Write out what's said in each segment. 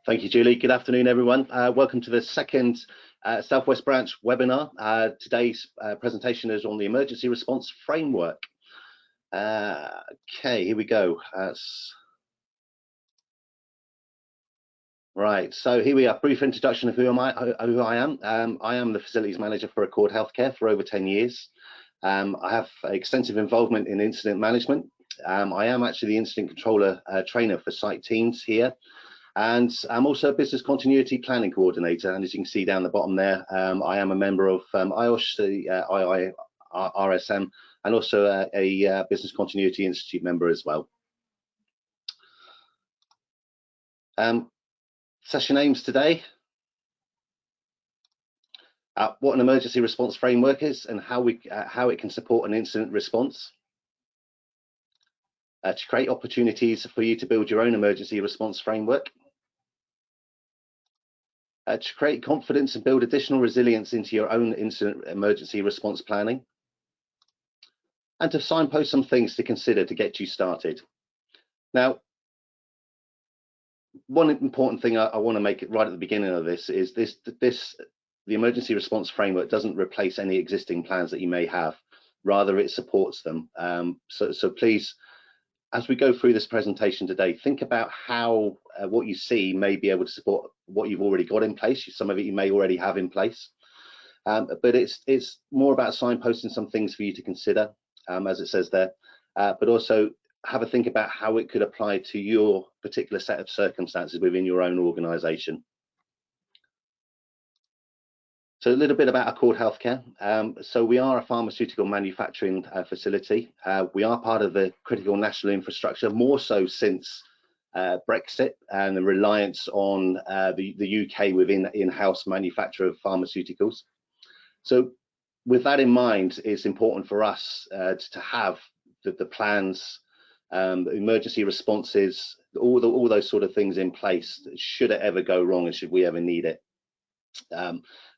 Thank you, Julie. Good afternoon, everyone. Welcome to the second Southwest Branch webinar. Today's presentation is on the emergency response framework. Okay, here we go. Right, so here we are. Brief introduction of who I am. I am the facilities manager for Accord Healthcare for over 10 years. I have extensive involvement in incident management. I am actually the incident controller trainer for site teams here. And I'm also a business continuity planning coordinator, and as you can see down the bottom there, I am a member of IIRSM, and also a Business Continuity Institute member as well. Session aims today, what an emergency response framework is and how it can support an incident response. To create opportunities for you to build your own emergency response framework. To create confidence and build additional resilience into your own incident emergency response planning, and to signpost some things to consider to get you started. Now, one important thing I want to make it right at the beginning of this is the emergency response framework doesn't replace any existing plans that you may have, rather it supports them. So please, as we go through this presentation today, think about how what you see may be able to support what you've already got in place. Some of it you may already have in place, but it's more about signposting some things for you to consider, as it says there, but also have a think about how it could apply to your particular set of circumstances within your own organisation. So a little bit about Accord Healthcare. So we are a pharmaceutical manufacturing facility. We are part of the critical national infrastructure, more so since Brexit and the reliance on the UK within in-house manufacture of pharmaceuticals. So with that in mind, it's important for us to have the plans, emergency responses, all those sort of things in place should it ever go wrong and should we ever need it.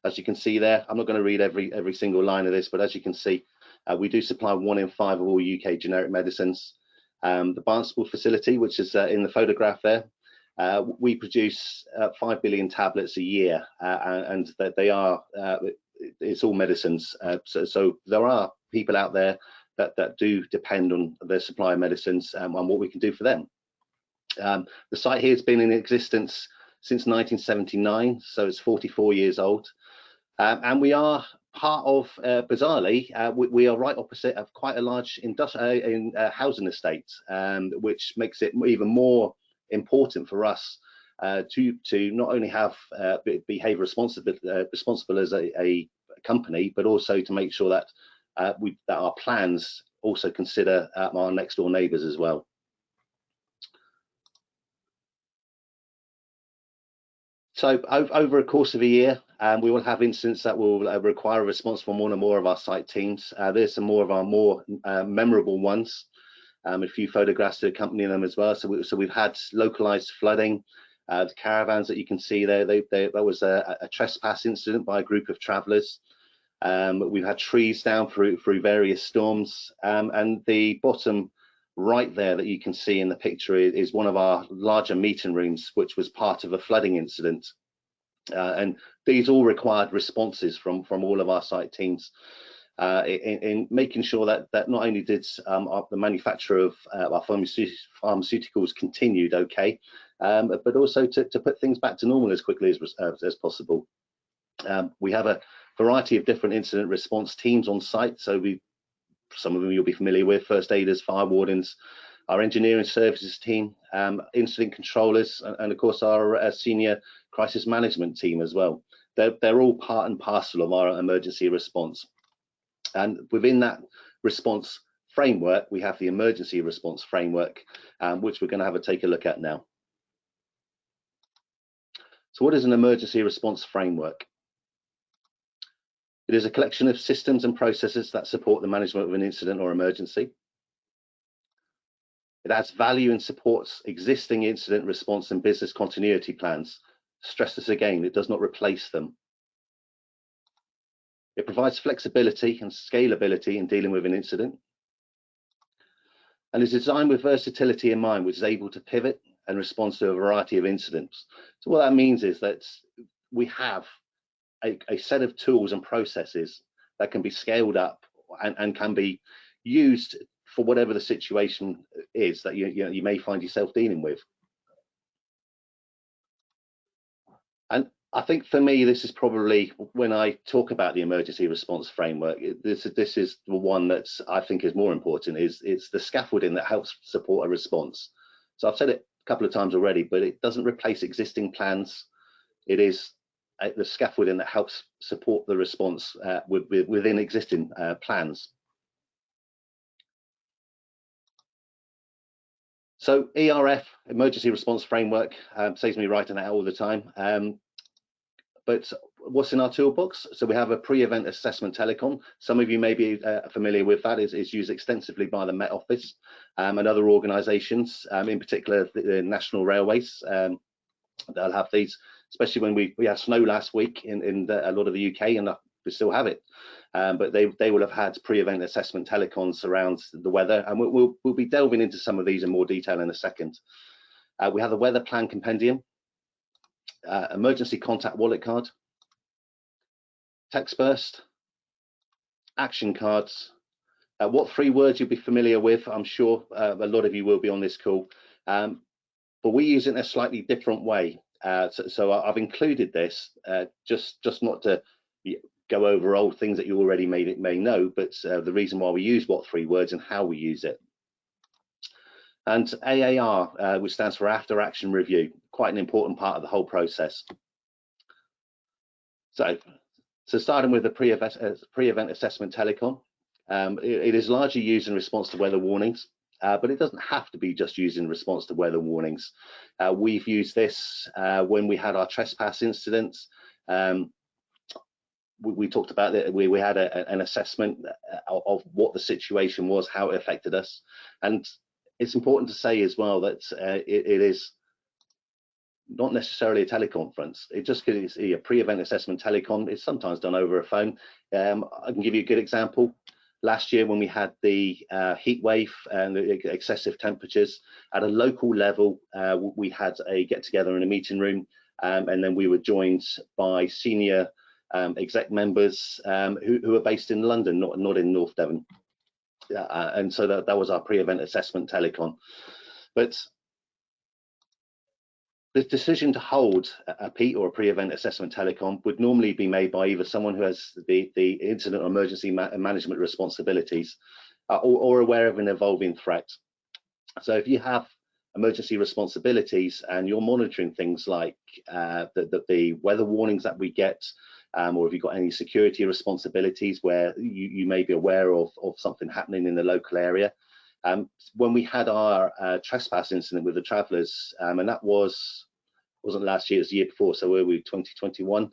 As you can see there, I'm not going to read every single line of this, but as you can see, we do supply 1 in 5 of all UK generic medicines. The Barnstable facility, which is in the photograph there, we produce 5 billion tablets a year, and that they are, it's all medicines. So there are people out there that do depend on their supply of medicines and what we can do for them. The site here has been in existence since 1979, so it's 44 years old. And we are part of, bizarrely, we are right opposite of quite a large housing estate, which makes it even more important for us to not only have behave responsible as a company, but also to make sure that that our plans also consider our next door neighbours as well. So over a course of a year, we will have incidents that will require a response from one or more of our site teams. There's some more of our more memorable ones, a few photographs to accompany them as well. So we've had localized flooding, the caravans that you can see there, that was a trespass incident by a group of travelers. We've had trees down through various storms, and the bottom right there that you can see in the picture is one of our larger meeting rooms, which was part of a flooding incident. And these all required responses from all of our site teams in making sure that not only did the manufacture of our pharmaceuticals continued okay, but also to put things back to normal as quickly as possible. We have a variety of different incident response teams on site, so some of them you'll be familiar with: first aiders, fire wardens, our engineering services team, incident controllers, and of course our senior crisis management team as well. They're all part and parcel of our emergency response. And within that response framework, we have the emergency response framework, which we're going to take a look at now. So what is an emergency response framework? It is a collection of systems and processes that support the management of an incident or emergency. It adds value and supports existing incident response and business continuity plans. Stress this again, it does not replace them. It provides flexibility and scalability in dealing with an incident, and is designed with versatility in mind, which is able to pivot and responds to a variety of incidents. So what that means is that we have a set of tools and processes that can be scaled up and can be used for whatever the situation is that you may find yourself dealing with. And I think for me, this is probably, when I talk about the emergency response framework, this is the one that's I think is more important. It's the scaffolding that helps support a response. So I've said it a couple of times already, but it doesn't replace existing plans. It is the scaffolding that helps support the response within existing plans. So ERF, Emergency Response Framework, saves me writing that all the time. But what's in our toolbox? So we have a pre-event assessment telecon. Some of you may be familiar with that. It's used extensively by the Met Office and other organisations, in particular the National Railways. They'll have these, especially when we had snow last week in a lot of the UK, and we still have it. But they will have had pre-event assessment telecons around the weather, and we'll be delving into some of these in more detail in a second. We have the weather plan compendium, emergency contact wallet card, text burst, action cards. What 3 words you'll be familiar with, I'm sure a lot of you will be on this call, but we use it in a slightly different way. So I've included this just not to go over old things that you already may know, but the reason why we use what 3 words and how we use it. And AAR, which stands for After Action Review, quite an important part of the whole process. So starting with the pre-event assessment telecon, it is largely used in response to weather warnings, but it doesn't have to be just used in response to weather warnings. We've used this when we had our trespass incidents. We talked about it. We had an assessment of what the situation was, how it affected us, and it's important to say as well that it is not necessarily a teleconference. It just is a pre-event assessment telecon. It's sometimes done over a phone. I can give you a good example. Last year, when we had the heat wave and the excessive temperatures at a local level, we had a get-together in a meeting room, and then we were joined by senior exec members who are based in London, not in North Devon. And so that was our pre-event assessment telecon. But the decision to hold a PEAT or a pre-event assessment telecon would normally be made by either someone who has the incident or emergency management responsibilities or aware of an evolving threat. So if you have emergency responsibilities and you're monitoring things like the weather warnings that we get, or if you've got any security responsibilities where you may be aware of something happening in the local area. When we had our trespass incident with the travellers, and that wasn't last year, it was the year before, so we were 2021.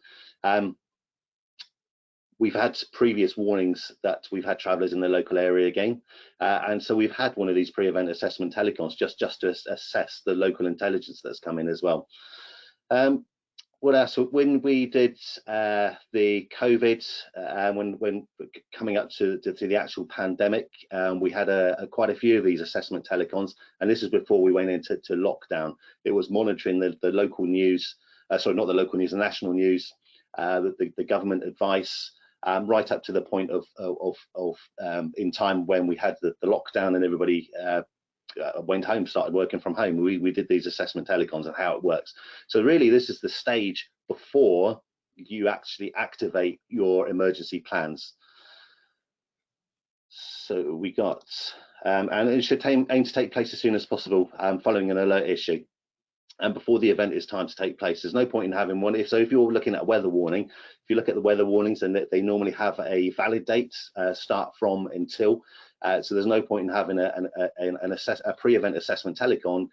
We've had previous warnings that we've had travellers in the local area again, and so we've had one of these pre-event assessment telecons just to assess the local intelligence that's come in as well. What else? When we did the COVID, when coming up to the actual pandemic, we had quite a few of these assessment telecons, and this is before we went into lockdown. It was monitoring the local news, sorry, not the local news, the national news, the government advice, right up to the point of in time when we had the lockdown and everybody went home, started working from home. We did these assessment telecons and how it works. So really, this is the stage before you actually activate your emergency plans. So we got, and it should aim to take place as soon as possible, following an alert issue, and before the event is time to take place. There's no point in having one. If you're looking at a weather warning, if you look at the weather warnings, then they normally have a valid date, start from until. So there's no point in having a pre-event assessment telecon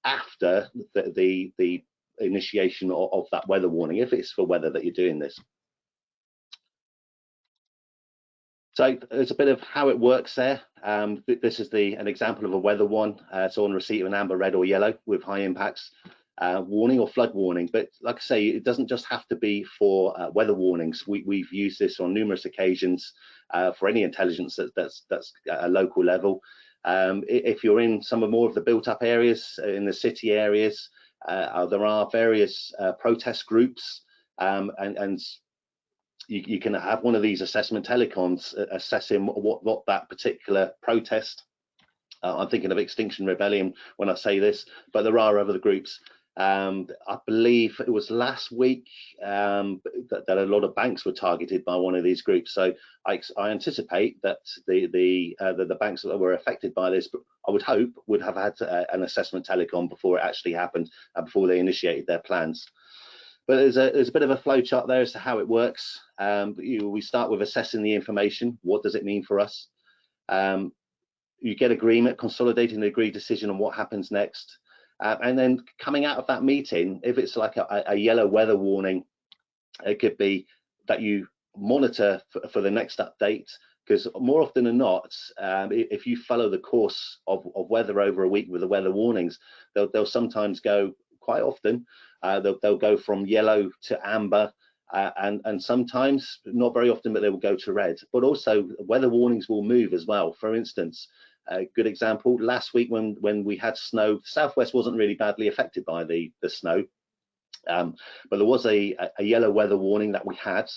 after the initiation of that weather warning, if it's for weather that you're doing this. So there's a bit of how it works there. This is an example of a weather one. So on receipt of an amber, red or yellow with high impacts, warning or flood warning. But like I say, it doesn't just have to be for weather warnings. We've used this on numerous occasions for any intelligence that's at a local level. If you're in some of more of the built-up areas, in the city areas, there are various protest groups, and you can have one of these assessment telecons assessing what that particular protest. I'm thinking of Extinction Rebellion when I say this, but there are other groups. I believe it was last week that a lot of banks were targeted by one of these groups. So I anticipate that the banks that were affected by this, I would hope, would have had an assessment telecom before it actually happened, before they initiated their plans. But there's a bit of a flow chart there as to how it works. We start with assessing the information. What does it mean for us? You get agreement, consolidating the agreed decision on what happens next. And then coming out of that meeting, if it's like a yellow weather warning, it could be that you monitor for the next update, because more often than not, if you follow the course of weather over a week with the weather warnings, they'll sometimes go, quite often, they'll go from yellow to amber, and sometimes, not very often, but they will go to red. But also weather warnings will move as well. For instance, a good example, last week when we had snow, the southwest wasn't really badly affected by the snow, but there was a yellow weather warning that we had,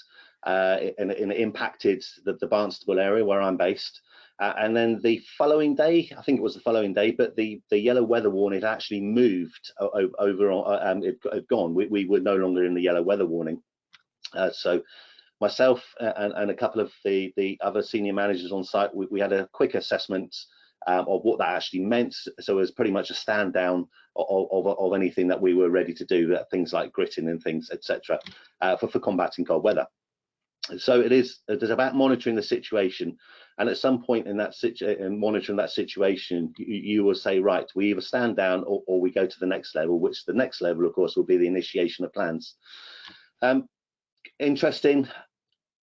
and it impacted the Barnstable area where I'm based. And then the following day, I think it was the following day, but the yellow weather warning actually moved over. It had gone. We were no longer in the yellow weather warning. So myself and a couple of the other senior managers on site, we had a quick assessment of what that actually meant. So it was pretty much a stand down of anything that we were ready to do, things like gritting and things, etc., for combating cold weather. So it's about monitoring the situation, and at some point in that monitoring that situation, you will say, right, we either stand down or we go to the next level, which the next level, of course, will be the initiation of plans. Interesting,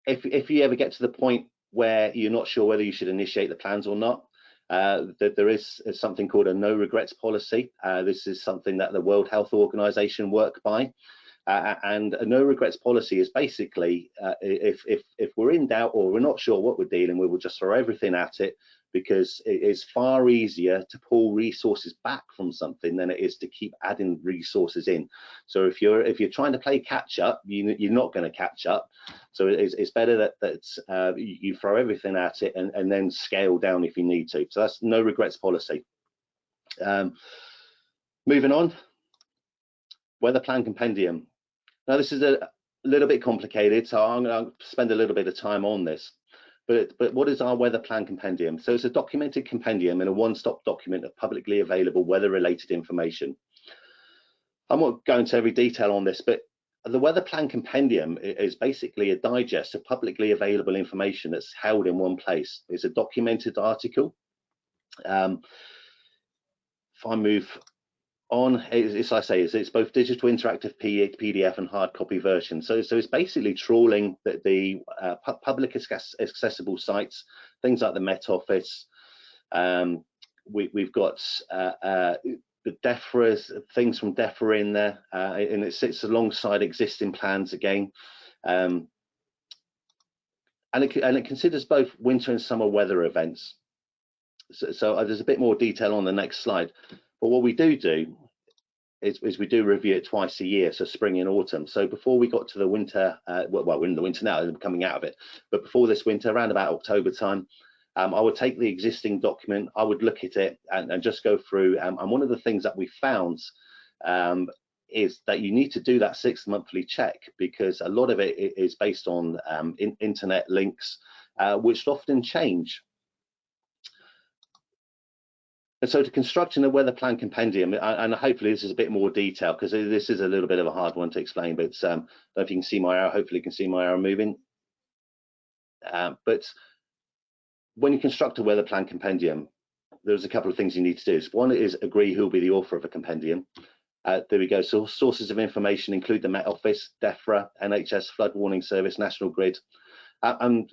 if you ever get to the point where you're not sure whether you should initiate the plans or not, there is something called a no regrets policy. This is something that the World Health Organization work by. And a no regrets policy is basically, if we're in doubt or we're not sure what we're dealing with, we'll just throw everything at it, because it is far easier to pull resources back from something than it is to keep adding resources in. So if you're trying to play catch up, you're not going to catch up. So it's better that you throw everything at it and then scale down if you need to. So that's no regrets policy. Moving on, weather plan compendium. Now this is a little bit complicated, so I'm going to spend a little bit of time on this. But what is our weather plan compendium? So it's a documented compendium and a one-stop document of publicly available weather-related information. I won't go into every detail on this, but the weather plan compendium is basically a digest of publicly available information that's held in one place. It's a documented article. If I move on, it's both digital interactive PDF and hard copy version. So it's basically trawling the public accessible sites, things like the Met Office. We've got the DEFRA, things from DEFRA in there, and it sits alongside existing plans again. And it considers both winter and summer weather events. So there's a bit more detail on the next slide. But what we do is we do review it twice a year, so spring and autumn. So before we got to the winter, well, we're in the winter now, we're coming out of it. But before this winter, around about October time, I would take the existing document, I would look at it and just go through. And one of the things that we found is that you need to do that 6 monthly check, because a lot of it is based on internet links, which often change. And so to constructing a weather plan compendium, and hopefully this is a bit more detail, because this is a little bit of a hard one to explain, but I don't know if you can see my arrow. Hopefully you can see my arrow moving. But when you construct a weather plan compendium, there's a couple of things you need to do. One is agree who will be the author of a compendium. There we go. So sources of information include the Met Office, DEFRA, NHS Flood Warning Service, National Grid, and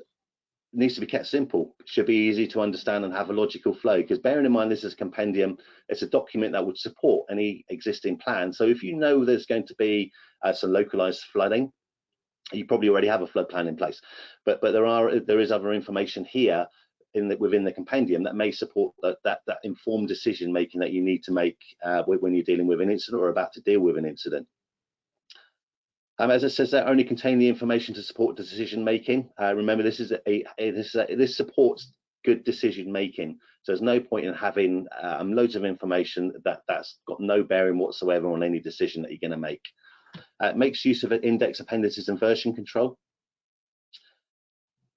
needs to be kept simple. It should be easy to understand and have a logical flow, because bearing in mind this is a compendium, it's a document that would support any existing plan. So if you know there's going to be some localized flooding, you probably already have a flood plan in place, but there is other information here within the compendium that may support that informed decision making that you need to make when you're dealing with an incident or about to deal with an incident. As it says, that only contain the information to support decision making. Remember, this supports good decision making. So there's no point in having loads of information that's got no bearing whatsoever on any decision that you're going to make. It makes use of index appendices and version control.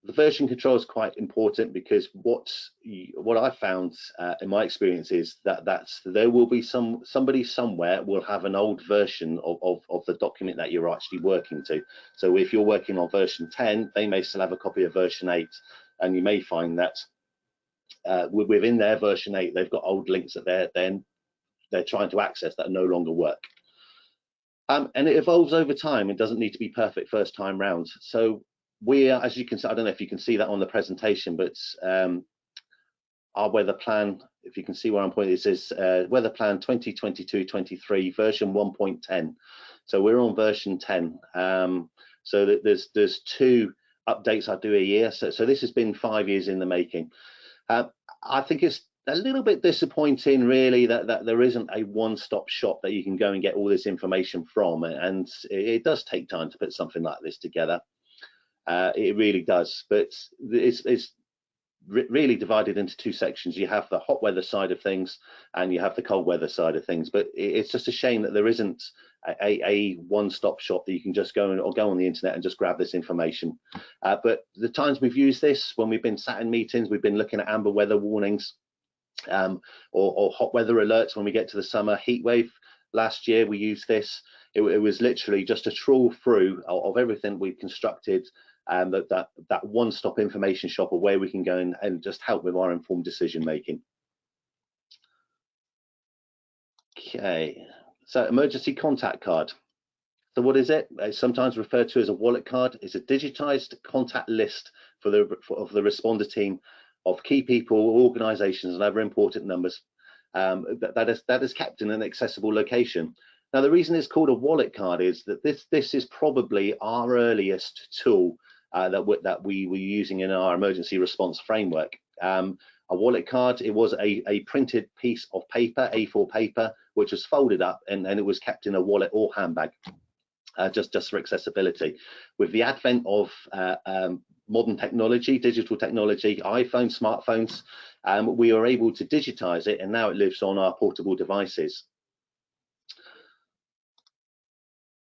The version control is quite important because what I found in my experience is that there will be somebody somewhere will have an old version of the document that you're actually working to. So if you're working on version 10, they may still have a copy of version 8, and you may find that within their version 8 they've got old links that they're trying to access that no longer work. And it evolves over time. It doesn't need to be perfect first time round. So we are, as you can see, I don't know if you can see that on the presentation, but our weather plan, if you can see where I'm pointing, it says weather plan 2022-23 version 1.10. So we're on version 10. So that there's 2 updates I do a year. So this has been 5 years in the making. I think it's a little bit disappointing, really, that there isn't a one-stop shop that you can go and get all this information from, and it does take time to put something like this together. It really does, but it's really divided into 2 sections. You have the hot weather side of things and you have the cold weather side of things, but it's just a shame that there isn't a one-stop shop that you can just go on the internet and just grab this information. But the times we've used this, when we've been sat in meetings, we've been looking at amber weather warnings or hot weather alerts when we get to the summer heat wave. Last year we used this. It was literally just a trawl through of everything we've constructed, that one-stop information shop of where we can go and just help with our informed decision making. Okay, so emergency contact card. So what is it? It's sometimes referred to as a wallet card. It's a digitized contact list of the responder team of key people, organizations, and other important numbers that is kept in an accessible location. Now, the reason it's called a wallet card is that this is probably our earliest tool that we were using in our emergency response framework. A wallet card, it was a printed piece of paper, A4 paper, which was folded up and it was kept in a wallet or handbag, just for accessibility. With the advent of modern technology, digital technology, iPhones, smartphones, we are able to digitize it, and now it lives on our portable devices.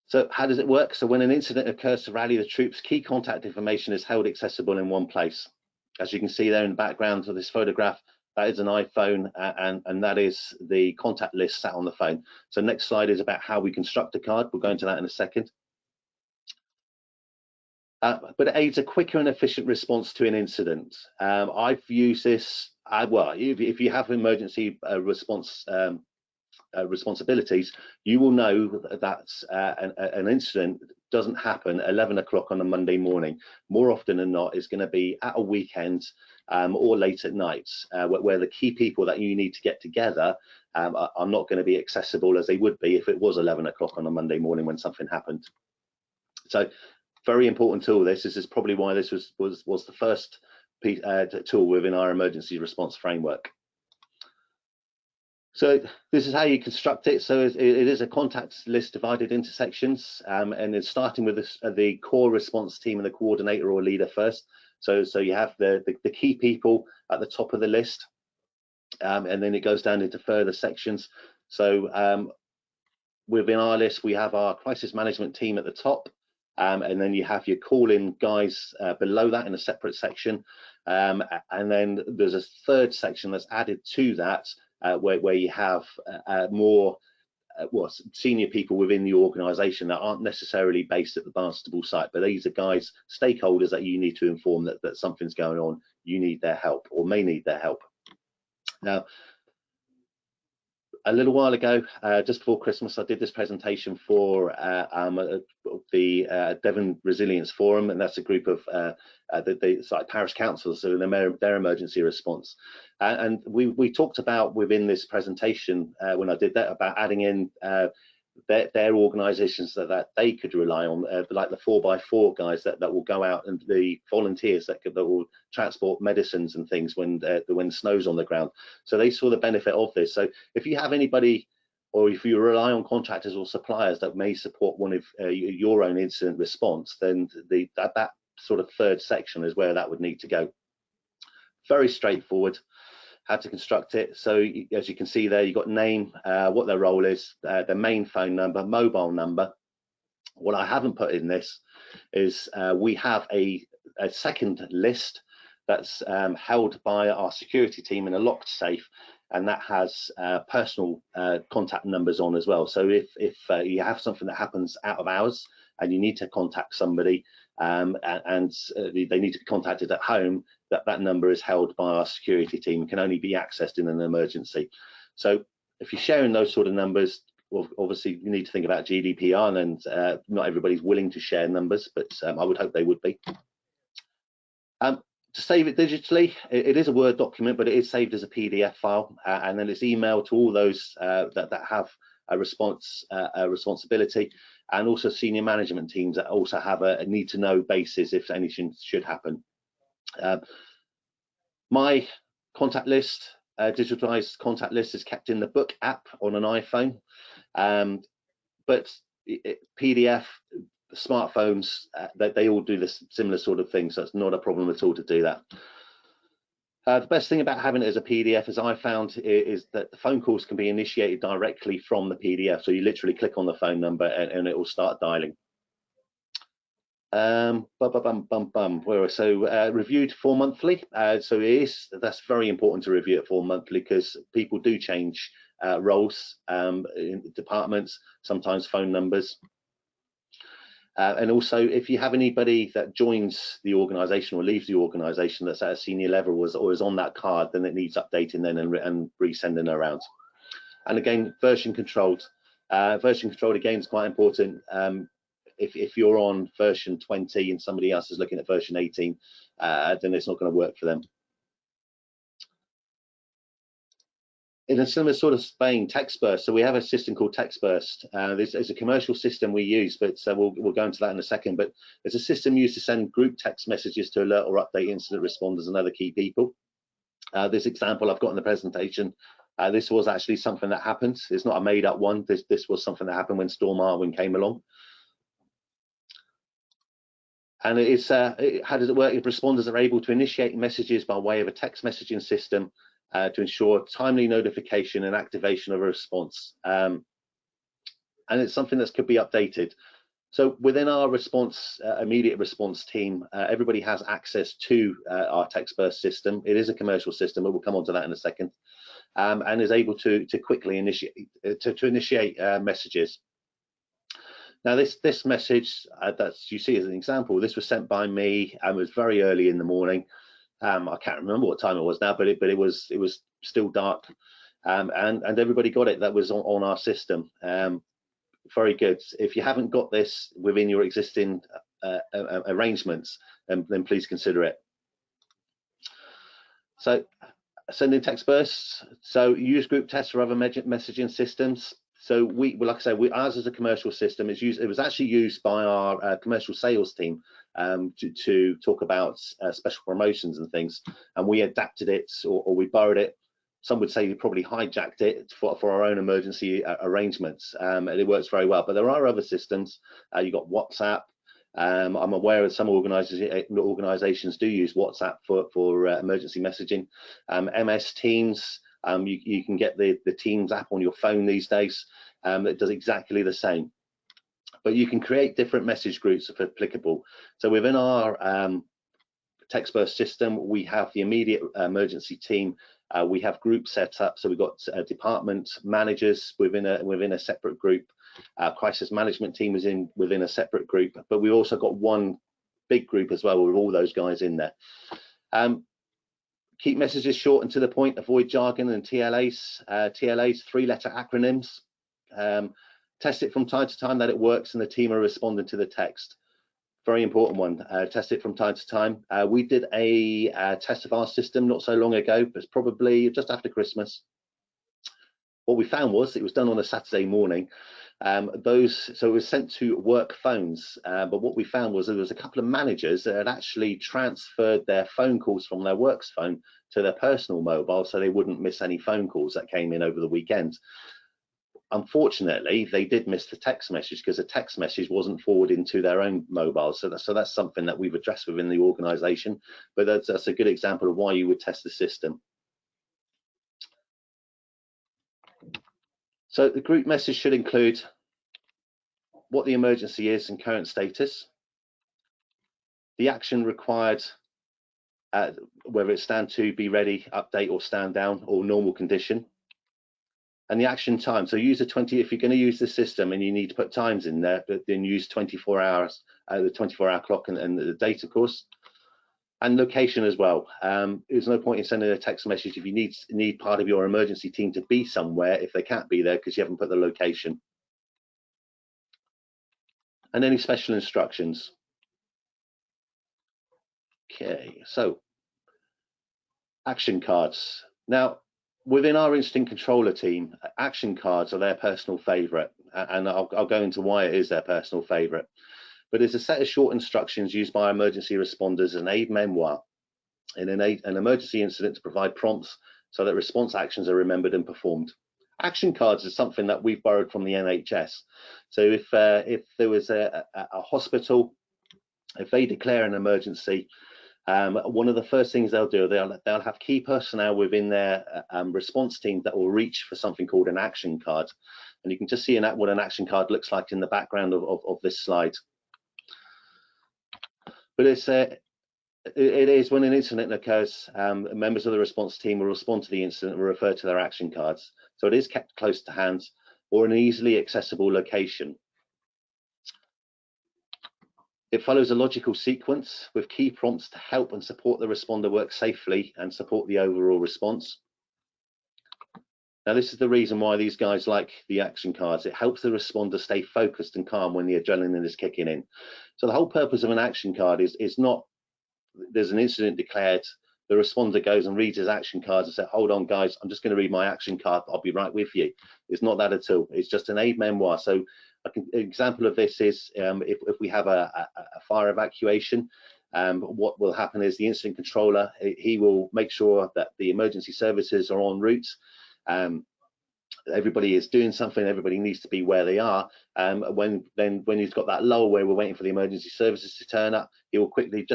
So how does it work? So when an incident occurs to rally the troops, key contact information is held accessible in one place. As you can see there in the background of this photograph, that is an iPhone, and that is the contact list sat on the phone. So next slide is about how we construct a card. We'll go into that in a second. But it aids a quicker and efficient response to an incident. I've used this, well, if you have emergency response responsibilities, you will know that an incident doesn't happen at 11 o'clock on a Monday morning. More often than not, it's going to be at a weekend or late at night, where the key people that you need to get together are not going to be accessible as they would be if it was 11 o'clock on a Monday morning when something happened. So very important tool. This is probably why this was the first tool within our emergency response framework. So this is how you construct it. So it is a contact list divided into sections, and it's starting with the core response team and the coordinator or leader first. So you have the key people at the top of the list, and then it goes down into further sections. So within our list, we have our crisis management team at the top, and then you have your call-in guys below that in a separate section, and then there's a third section that's added to that, where you have more senior people within the organisation that aren't necessarily based at the Barnstable site, but these are guys, stakeholders that you need to inform that something's going on, you need their help or may need their help. Now, a little while ago, just before Christmas, I did this presentation for the Devon Resilience Forum, and that's a group of the parish councils, so their emergency response. And we talked about within this presentation, when I did that, about adding in their organisations that they could rely on, like the 4x4 guys that will go out, and the volunteers that will transport medicines and things when snow's on the ground. So they saw the benefit of this. So if you have anybody, or if you rely on contractors or suppliers that may support one of your own incident response, then that sort of third section is where that would need to go. Very straightforward how to construct it. So as you can see there, you've got name, what their role is, their main phone number, mobile number. What I haven't put in this is we have a second list that's held by our security team in a locked safe, and that has personal contact numbers on as well. So if you have something that happens out of hours and you need to contact somebody, and they need to be contacted at home, that number is held by our security team, can only be accessed in an emergency. So if you're sharing those sort of numbers, well, obviously you need to think about GDPR, and not everybody's willing to share numbers, but I would hope they would be. To save it digitally, it is a Word document, but it is saved as a PDF file, and then it's emailed to all those that have a responsibility, and also senior management teams that also have a need-to-know basis if anything should happen. My contact list, digitalized contact list, is kept in the Book app on an iPhone, but PDF, smartphones, they all do this similar sort of thing, so it's not a problem at all to do that. The best thing about having it as a PDF, as I found, is that the phone calls can be initiated directly from the PDF. So you literally click on the phone number and it will start dialing. So reviewed 4 monthly. So that's very important to review it 4 monthly, because people do change roles in departments, sometimes phone numbers. And also, if you have anybody that joins the organisation or leaves the organisation that's at a senior level or is on that card, then it needs updating then and resending around. And again, version controlled. Version controlled again is quite important. If you're on version 20 and somebody else is looking at version 18, then it's not going to work for them. In a similar sort of vein, TextBurst. So we have a system called TextBurst. This is a commercial system we use, but we'll go into that in a second. But it's a system used to send group text messages to alert or update incident responders and other key people. This example I've got in the presentation, this was actually something that happened. It's not a made-up one. This was something that happened when Storm Arwen came along. And how does it work? If responders are able to initiate messages by way of a text messaging system, to ensure timely notification and activation of a response. And it's something that could be updated. So within our response, immediate response team, everybody has access to our TextBurst system. It is a commercial system, but we'll come on to that in a second, and is able to quickly initiate messages. Now this message that you see as an example, this was sent by me, and it was very early in the morning. I can't remember what time it was now, but it was still dark, and everybody got it that was on our system. Very good. If you haven't got this within your existing arrangements, then please consider it. So sending text bursts. So use group tests or other messaging systems. So like I say, ours is a commercial system. It was actually used by our commercial sales team to talk about special promotions and things, and we adapted it or we borrowed it. Some would say we probably hijacked it for our own emergency arrangements, and it works very well. But there are other systems. You've got WhatsApp. I'm aware of some organisations do use WhatsApp for emergency messaging. MS Teams. You can get the Teams app on your phone these days. It does exactly the same, but you can create different message groups if applicable. So within our TextBurst system, we have the immediate emergency team. We have groups set up, so we've got department managers within a separate group. Crisis management team is within a separate group, but we also got one big group as well with all those guys in there. Keep messages short and to the point, avoid jargon and TLAs. TLAs, 3-letter acronyms. Test it from time to time that it works and the team are responding to the text. Very important one. Test it from time to time. We did a test of our system not so long ago, but it's probably just after Christmas. What we found was it was done on a Saturday morning. So it was sent to work phones, but what we found was there was a couple of managers that had actually transferred their phone calls from their works phone to their personal mobile, so they wouldn't miss any phone calls that came in over the weekend. Unfortunately, they did miss the text message because the text message wasn't forwarding to their own mobile. So that's something that we've addressed within the organisation, but that's a good example of why you would test the system. So the group message should include what the emergency is and current status, the action required, whether it's stand to, be ready, update, or stand down, or normal condition, and the action time. So use if you're going to use the system and you need to put times in there, but then use 24 hours, the 24-hour clock and the date, of course, and location as well. There's no point in sending a text message if you need part of your emergency team to be somewhere if they can't be there because you haven't put the location. And any special instructions. Okay, so action cards. Now, within our incident controller team, action cards are their personal favorite, and I'll go into why it is their personal favorite. But it's a set of short instructions used by emergency responders as an aid memoir in an emergency incident to provide prompts so that response actions are remembered and performed. Action cards is something that we've borrowed from the NHS. So if there was a hospital, if they declare an emergency, one of the first things they'll do, they'll have key personnel within their response team that will reach for something called an action card. And you can just see what an action card looks like in the background of this slide. But it is when an incident occurs, members of the response team will respond to the incident and refer to their action cards. So it is kept close to hand or an easily accessible location. It follows a logical sequence with key prompts to help and support the responder work safely and support the overall response. Now, this is the reason why these guys like the action cards. It helps the responder stay focused and calm when the adrenaline is kicking in. So the whole purpose of an action card is not, there's an incident declared, the responder goes and reads his action cards and says, hold on guys, I'm just going to read my action card, I'll be right with you. It's not that at all. It's just an aid memoir. So an example of this is if we have a fire evacuation, what will happen is the incident controller, he will make sure that the emergency services are en route. Everybody is doing something, everybody needs to be where they are. When he's got that lull where we're waiting for the emergency services to turn up, he will quickly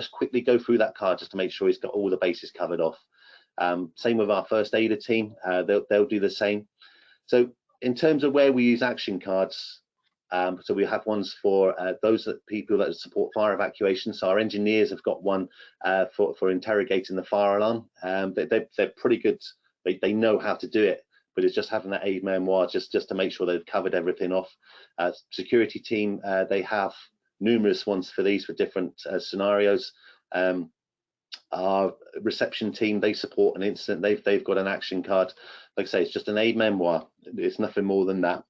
go through that card just to make sure he's got all the bases covered off. Same with our first aider team, they'll do the same. So in terms of where we use action cards, so we have ones for people that support fire evacuation. So our engineers have got one for interrogating the fire alarm. They're pretty good, they know how to do it, but it's just having that aid memoir just to make sure they've covered everything off. Security team, they have numerous ones for these for different scenarios. Our reception team, they support an incident, they've got an action card. Like I say, it's just an aid memoir, it's nothing more than that.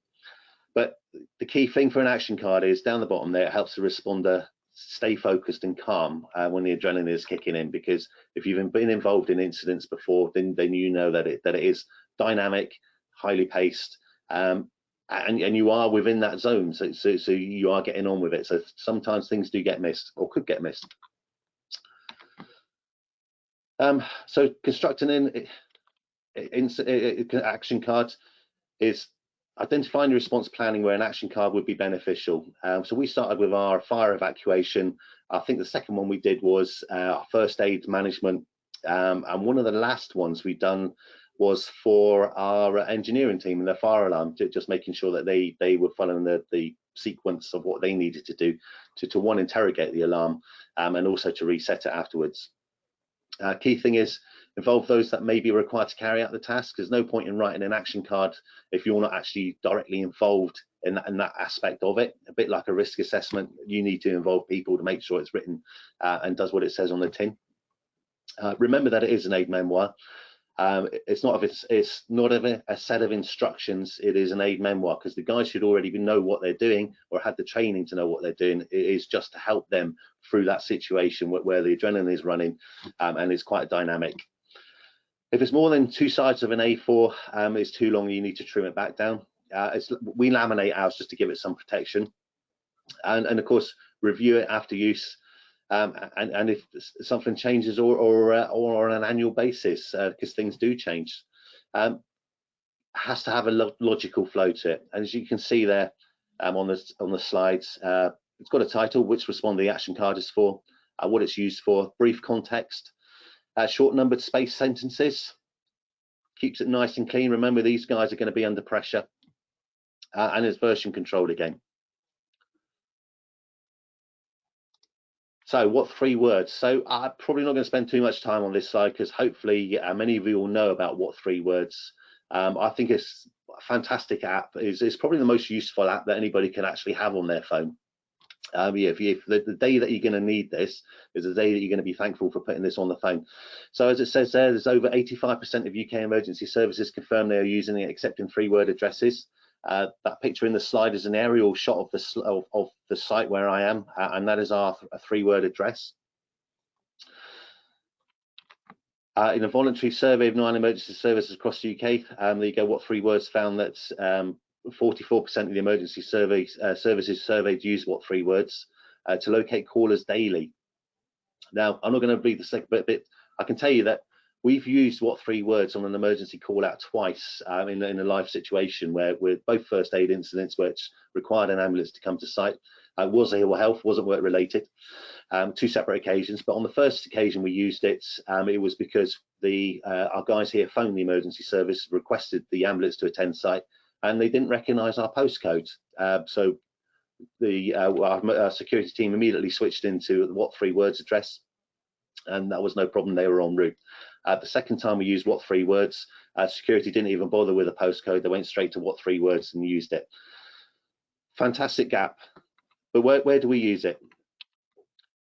But the key thing for an action card is down the bottom there, it helps the responder stay focused and calm when the adrenaline is kicking in, because if you've been involved in incidents before, then you know that it is dynamic, highly paced, and you are within that zone, so you are getting on with it. So sometimes things do get missed or could get missed. So constructing an action card is identifying the response planning where an action card would be beneficial. So we started with our fire evacuation. I think the second one we did was our first aid management, and one of the last ones we've done was for our engineering team and their fire alarm, just making sure that they were following the sequence of what they needed to do to one, interrogate the alarm, and also to reset it afterwards. Key thing is involve those that may be required to carry out the task. There's no point in writing an action card if you're not actually directly involved in that aspect of it. A bit like a risk assessment, you need to involve people to make sure it's written and does what it says on the tin. Remember that it is an aid memoir. It's not a set of instructions, it is an aid memoir, because the guys should already know what they're doing or had the training to know what they're doing. It is just to help them through that situation where the adrenaline is running, and it's quite dynamic. If it's more than 2 sides of an A4, it's too long, you need to trim it back down. We laminate ours just to give it some protection, and of course review it after use, and if something changes, or on an annual basis, because things do change. Has to have a logical flow to it, and as you can see there on the slides, it's got a title, which respond the action card is for, what it's used for, brief context, short numbered space sentences, keeps it nice and clean. Remember, these guys are going to be under pressure, and it's version controlled again. So what 3 words? So I'm probably not going to spend too much time on this slide, because hopefully many of you will know about what 3 words. I think it's a fantastic app. It's probably the most useful app that anybody can actually have on their phone. Yeah, if the day that you're going to need this is the day that you're going to be thankful for putting this on the phone. So as it says there, there's over 85% of UK emergency services confirm they are using it, accepting 3-word addresses. That picture in the slide is an aerial shot of the site where I am, and that is our 3-word address. In a voluntary survey of 9 emergency services across the UK, there you go, what 3 words found that 44% of the emergency services surveyed use what 3 words to locate callers daily. Now, I'm not going to read the second bit. I can tell you that we've used what 3 words on an emergency call out twice in a live situation, where we're both first aid incidents which required an ambulance to come to site. Was ill health, wasn't work related. 2 separate occasions, but on the first occasion we used it, it was because our guys here phoned the emergency service, requested the ambulance to attend site, and they didn't recognise our postcode. So our security team immediately switched into what 3 words address, and that was no problem. They were en route. The second time we used what 3 words, security didn't even bother with a postcode. They went straight to what 3 words and used it. Fantastic app. But where do we use it?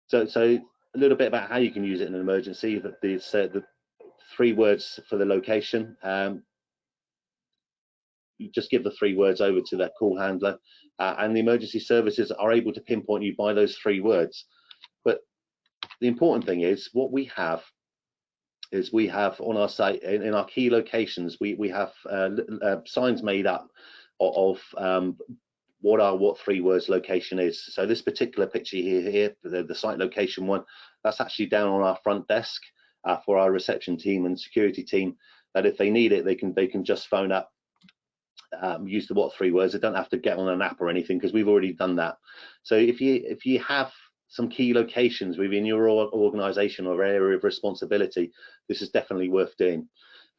So a little bit about how you can use it in an emergency. The 3 words for the location. You just give the 3 words over to their call handler, and the emergency services are able to pinpoint you by those 3 words. But the important thing is, what we have is, we have on our site, in our key locations, we have signs made up of what 3 words location is. So this particular picture here, the site location one, that's actually down on our front desk for our reception team and security team, that if they need it, they can just phone up, use the what 3 words. They don't have to get on an app or anything, because we've already done that. So if you have some key locations within your organization or area of responsibility, this is definitely worth doing.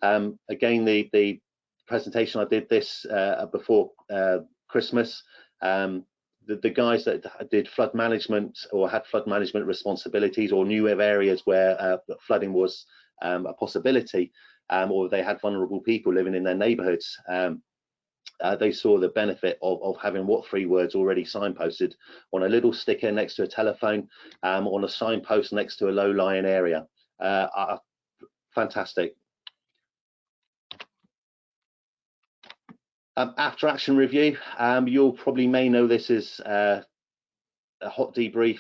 Again, the presentation I did this before Christmas, the guys that did flood management, or had flood management responsibilities, or knew of areas where flooding was a possibility, or they had vulnerable people living in their neighborhoods, they saw the benefit of having what 3 words already signposted on a little sticker next to a telephone, on a signpost next to a low-lying area. Fantastic. After action review, you'll probably may know this as a hot debrief.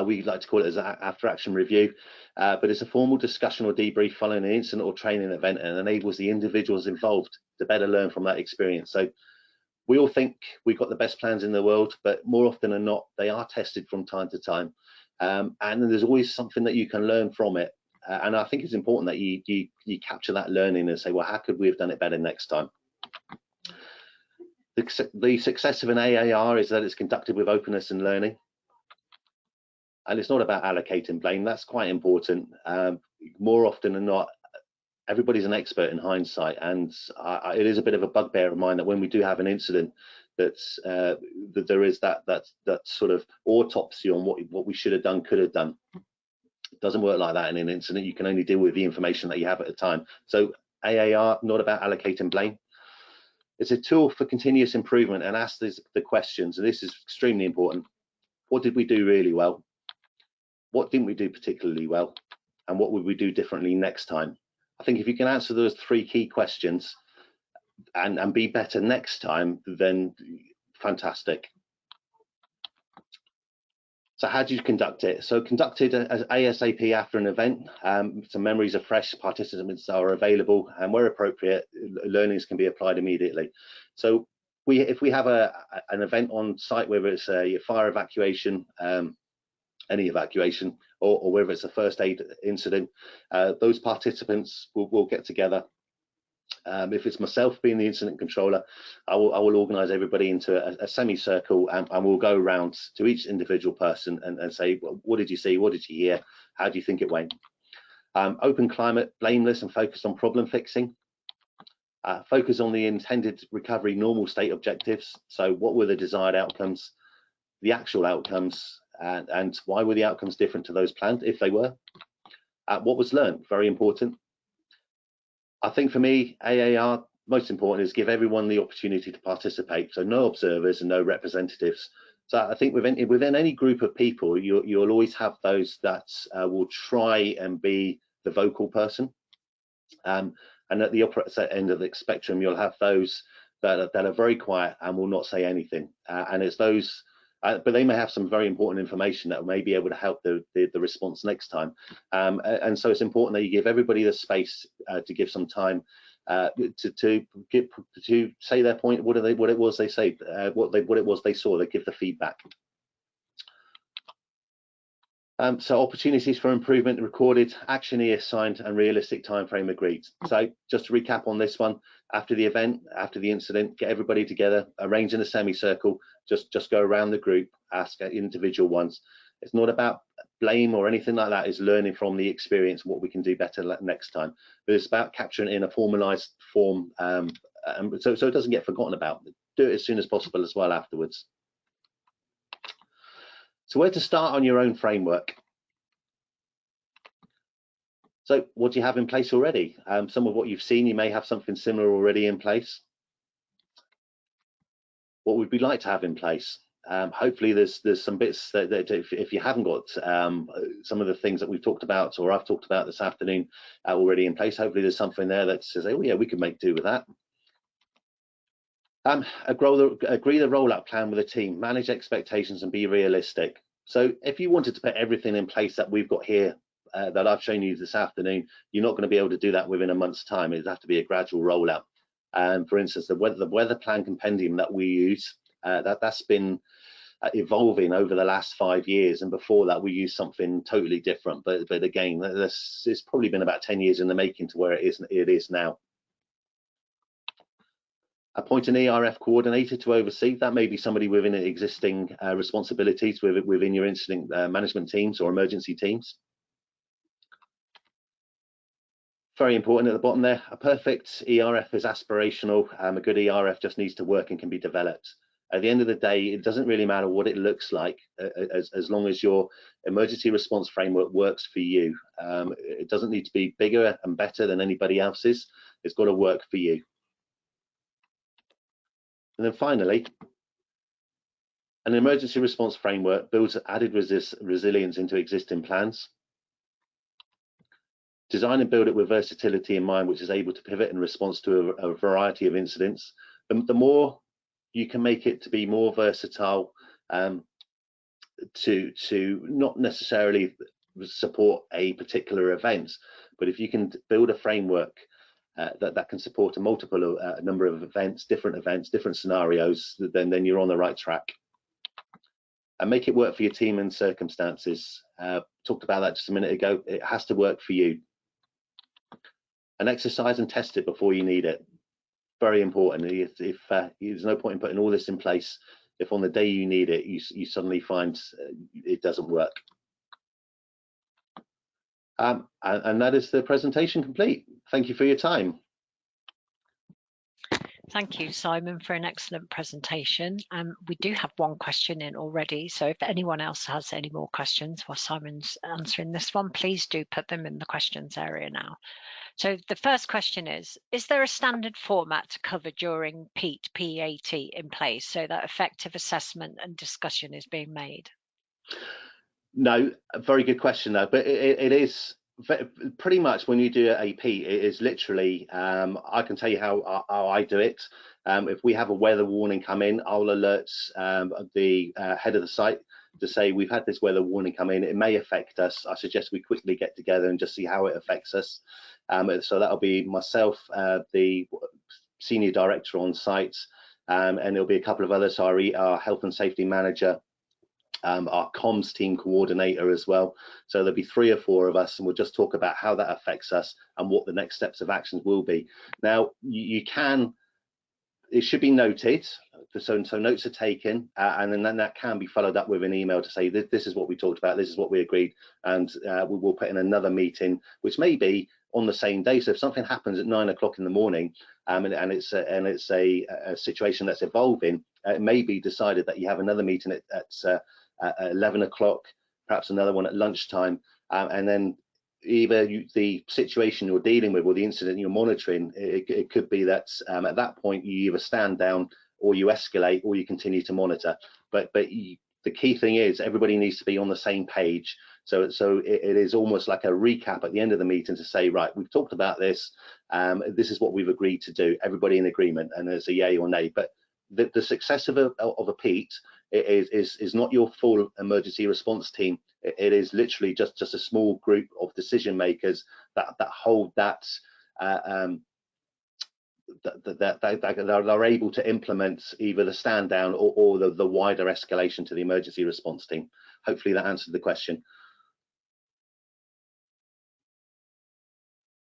We like to call it as an after action review, but it's a formal discussion or debrief following an incident or training event, and enables the individuals involved to better learn from that experience. So we all think we've got the best plans in the world, but more often than not, they are tested from time to time, and there's always something that you can learn from it. And I think it's important that you capture that learning and say, well, how could we have done it better next time? The success of an AAR is that it's conducted with openness and learning. And it's not about allocating blame. That's quite important. More often than not, everybody's an expert in hindsight, and it is a bit of a bugbear of mine that when we do have an incident, that there is that sort of autopsy on what we should have done, could have done. It doesn't work like that in an incident. You can only deal with the information that you have at the time. So AAR, not about allocating blame. It's a tool for continuous improvement, and ask the questions, and this is extremely important. What did we do really well? What didn't we do particularly well? And what would we do differently next time? I think if you can answer those 3 key questions and be better next time, then fantastic. So how do you conduct it? So conducted as ASAP after an event. So memories are fresh, participants are available, and where appropriate, learnings can be applied immediately. So if we have an event on site, whether it's a fire evacuation, any evacuation, or whether it's a first aid incident, those participants will get together. If it's myself being the incident controller, I will organise everybody into a semicircle, and we'll go around to each individual person and say, well, what did you see? What did you hear? How do you think it went? Open climate, blameless, and focused on problem fixing. Focus on the intended recovery normal state objectives. So what were the desired outcomes, the actual outcomes, and why were the outcomes different to those planned, if they were? What was learned? Very important. I think for me, AAR, most important is give everyone the opportunity to participate. So no observers and no representatives. So I think within any group of people, you'll always have those that will try and be the vocal person. And at the opposite end of the spectrum, you'll have those that are very quiet and will not say anything. And it's those, but they may have some very important information that may be able to help the response next time. And so it's important that you give everybody the space to give some time to say their point, what it was they say, what it was they saw. They give the feedback. So opportunities for improvement recorded, action assigned, and realistic time frame agreed. So just to recap on this one, after the event, after the incident, get everybody together, arrange in a semicircle, just go around the group, ask individual ones. It's not about blame or anything like that. It's learning from the experience what we can do better next time. But it's about capturing it in a formalized form, so it doesn't get forgotten about. Do it as soon as possible as well afterwards. So where to start on your own framework? So what do you have in place already? Some of what you've seen, you may have something similar already in place. What would we like to have in place? Hopefully there's some bits that if you haven't got some of the things that we've talked about or I've talked about this afternoon already in place, hopefully there's something there that says, oh yeah, we can make do with that. Agree the rollout plan with the team, manage expectations and be realistic. So if you wanted to put everything in place that we've got here that I've shown you this afternoon, you're not going to be able to do that within a month's time. It'd have to be a gradual rollout. For instance, the weather plan compendium that we use, that's been evolving over the last 5 years, and before that we used something totally different. But again, it's probably been about 10 years in the making to where it is now. Appoint an ERF coordinator to oversee. That may be somebody within existing responsibilities within your incident management teams or emergency teams. Very important at the bottom there, a perfect ERF is aspirational. A good ERF just needs to work and can be developed. At the end of the day, it doesn't really matter what it looks like as long as your emergency response framework works for you. It doesn't need to be bigger and better than anybody else's. It's got to work for you. And then finally, an emergency response framework builds added resilience into existing plans. Design and build it with versatility in mind, which is able to pivot in response to a variety of incidents. The more you can make it to be more versatile, to not necessarily support a particular event, but if you can build a framework that can support a multiple number of events, different scenarios, then you're on the right track. And make it work for your team and circumstances. Talked about that just a minute ago. It has to work for you. And exercise and test it before you need it. Very important. If there's no point in putting all this in place if on the day you need it, you suddenly find it doesn't work. And that is the presentation complete. Thank you for your time. Thank you, Simon, for an excellent presentation. We do have one question in already, so if anyone else has any more questions while Simon's answering this one, please do put them in the questions area now. So the first question is there a standard format to cover during PEAT, PEAT in place so that effective assessment and discussion is being made? No, a very good question though, but it is Pretty much when you do a PEAT, it is literally, I can tell you how I do it. If we have a weather warning come in, I'll alert the head of the site to say we've had this weather warning come in. It may affect us. I suggest we quickly get together and just see how it affects us. So that'll be myself, the senior director on site, and there'll be a couple of others, our health and safety manager, our comms team coordinator as well. So there'll be 3 or 4 of us, and we'll just talk about how that affects us and what the next steps of actions will be. Now, it should be noted, so notes are taken, and then that can be followed up with an email to say this is what we talked about, this is what we agreed, and we will put in another meeting, which may be on the same day. So if something happens at 9 o'clock in the morning, and it's a situation that's evolving, it may be decided that you have another meeting at 11 o'clock, perhaps another one at lunchtime, and then either the situation you're dealing with or the incident you're monitoring, it could be that at that point you either stand down or you escalate or you continue to monitor. But the key thing is everybody needs to be on the same page. So it is almost like a recap at the end of the meeting to say, right, we've talked about this, this is what we've agreed to do, everybody in agreement, and there's a yay or nay. But the success of a PEAT is not your full emergency response team. It is literally just a small group of decision makers that hold that are able to implement either the stand down or the wider escalation to the emergency response team. Hopefully that answered the question.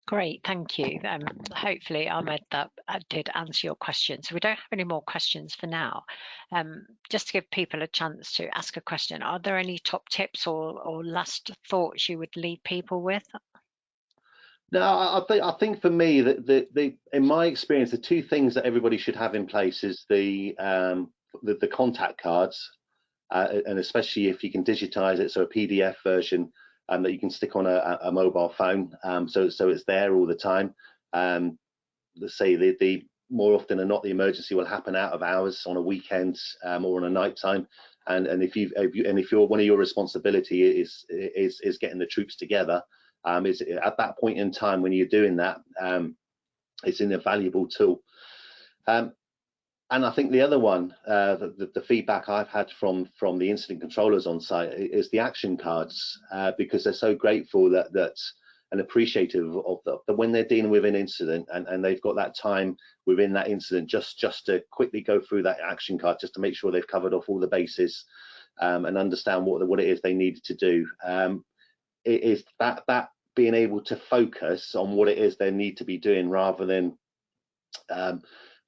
Great, thank you. Hopefully, Ahmed, that did answer your question. So we don't have any more questions for now. Just to give people a chance to ask a question, are there any top tips or last thoughts you would leave people with? No, I think for me that in my experience, the 2 things that everybody should have in place is the contact cards, and especially if you can digitize it, so a PDF version that you can stick on a mobile phone, so it's there all the time. Let's say the more often than not, the emergency will happen out of hours on a weekend or on a night time, and if one of your responsibility is getting the troops together, is at that point in time when you're doing that, it's an invaluable tool. And I think the other one, the feedback I've had from the incident controllers on site is the action cards, because they're so grateful that and appreciative of that when they're dealing with an incident and they've got that time within that incident just to quickly go through that action card just to make sure they've covered off all the bases, and understand what it is they needed to do. It is that being able to focus on what it is they need to be doing rather than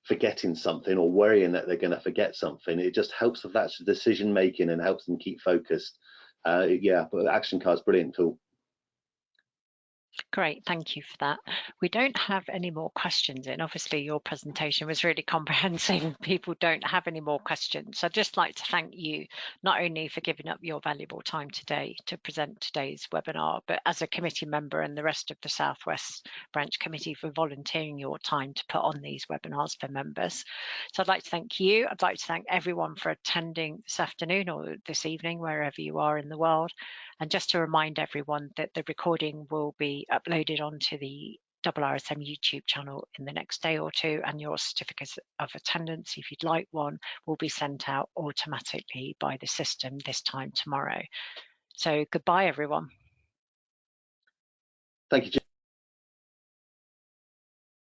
forgetting something or worrying that they're going to forget something. It just helps with that decision making and helps them keep focused. Yeah, but action cards, brilliant tool. Great, thank you for that. We don't have any more questions in. Obviously, your presentation was really comprehensive. People don't have any more questions. So I'd just like to thank you, not only for giving up your valuable time today to present today's webinar, but as a committee member and the rest of the Southwest Branch Committee for volunteering your time to put on these webinars for members. So I'd like to thank you. I'd like to thank everyone for attending this afternoon or this evening, wherever you are in the world. And just to remind everyone that the recording will be uploaded onto the IIRSM YouTube channel in the next day or 2, and your certificates of attendance, if you'd like one, will be sent out automatically by the system this time tomorrow. So goodbye, everyone. Thank you, Jim.